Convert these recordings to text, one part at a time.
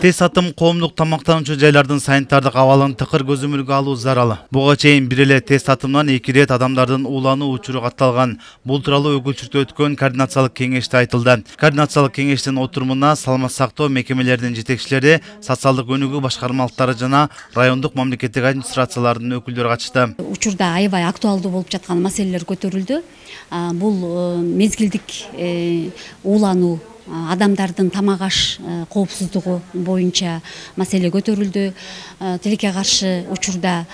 Тез атым коомдук тамактануучу жайлардын санитардык абалын тыкыр көзөмөлгө алуу зарал. Буга чейин бир эле тест атымдан 2 рет адамдардын уулануу учуру катталган. Бул тууралуу өкүлчүлүктө өткөн координациялык кеңеште айтылды. Координациялык кеңештин отурумуна саламат сактоо мекемелеринин жетекчилери, социалдык өнүгүү башкармалыктары жана райондук мамлекеттик администрациялардын өкүлдөрү катышты. Учурда аябай актуалдуу болуп жаткан маселелер көтөрүлдү. Бул мезгилдик уулануу, адамдардын тамак аш коопсуздугу боюнча маселе көтөрүлдү. Тилекке каршы учурда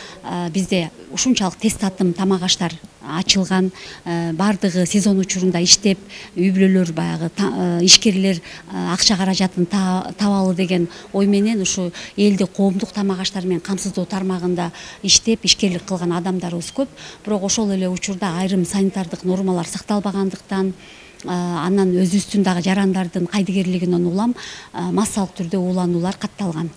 бизде ушунчалык тест атым тамак аштар ачылган, бардыгы сезон учурунда иштеп, үй бүлөлөр баягы ишкерлер акча каражатын табалы деген ой менен ушу элди коомдук тамак аштар менен камсыздоо тармагында иштеп, ишкерлик кылган адамдарыбыз көп. Бирок ошол эле учурда айрым санитардык нормалар сакталбагандыктан, анан өзүбүздүн дагы жарандардын кайдыгерлигинен улам массалык түрдө уулануулар катталган.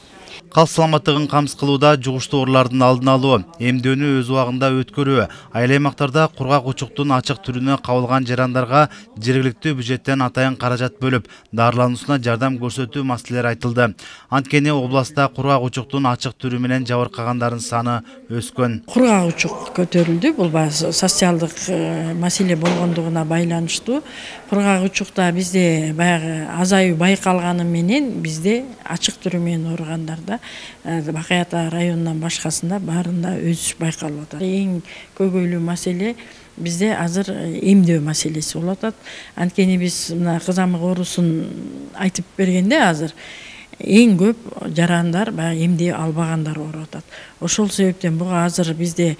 Калк саламаттыгын камсыз кылууда жугуштуу оорулардын алдын алуу, эмдөөнү өз убагында өткөрүү, айыл аймактарда кургак учуктун ачык түрүнө кабылган жарандарга жергиликтүү бюджеттен атайын каражат бөлүп, дарылануусуна жардам көрсөтүү маселелери айтылды. Анткени областта кургак учуктун ачык түрү менен жабыркагандардын саны өскөн. Кургак учук көтөрүлдү. Бул социалдык маселе болгондугуна байланыштуу. Кургак учукта бизде баягы азаюу байкалганы менен бизде ачык түрү менен ооругандарда Бакай Ата районунан башкасында баарында өсүш байкалып атат. Эң көйгөйлүү маселе бизде азыр эмдөө маселеси болуп атат. Анткени биз мына кызамык оорусун айтып бергенде азыр эң көп жарандар баягы эмдей албагандар ооруп атат. Ошол себептен буга азыр бизде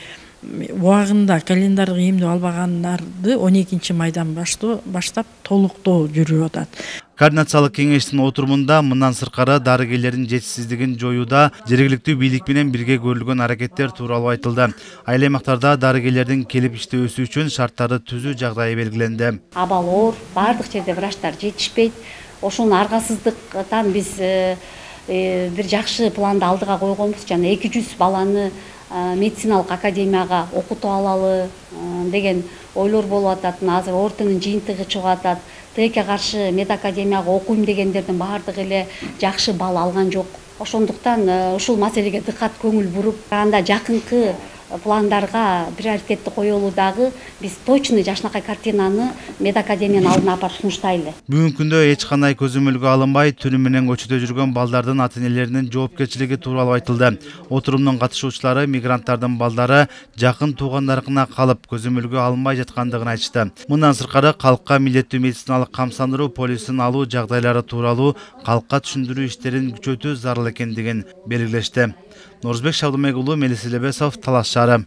убагында календардык эмдөө албагандарды 12 майдан баштап толуктоо жүрүп атат. Координациялык кеңештин отурумунда мындан сыркары дарыгерлердин жетишсиздигин жоюуда жергиликтүү бийлик менен бирге көрүлгөн аракеттер тууралуу айтылды. Айыл аймактарда дарыгерлердин келип иштөөсү үчүн шарттарды түзүү жагдайы белгиленди. Абал оор, бардык жерде врачтар жетишпейт. Ошонун аргасыздыктан биз бир жакшы планды алдыга койгонбуз. Жана 200 баланы медициналык академияга окутуп алалы деген ойлор болуп атат. Азыр ортонун жыйынтыгы чыгып атат. Тилекке каршы медакадемияга окуйм дегендердин баардыгы эле жакшы балл алган жок. Ошондуктан ушул маселеге дыккат көңүл буруп, анда жакынкы пландарга приоритетти коелуудагы биз точный жакшынакай картинаны медакадемиянын алдына апарып сунуштайлы. Бүгүнкү күндө эч кандай көзөмөлгө алынбай, түрү менен көчөдө жүргөн балдардын ата-энелеринин жоопкерчилиги тууралуу айтылды. Отурумдун катышуучулары мигранттардын балдары жакын туугандарына калып, көзөмөлгө алынбай жаткандыгын айтышты. Мындан сыркары калкка милдеттүү медициналык камсыздандыруу полисин алуу жагдайлары тууралуу калкка түшүндүрүү иштерин күчөтүү зарыл экендигин белгилешти. Нурузбек Шабдымек уулу, Мелис Элебесов, Талас шаары.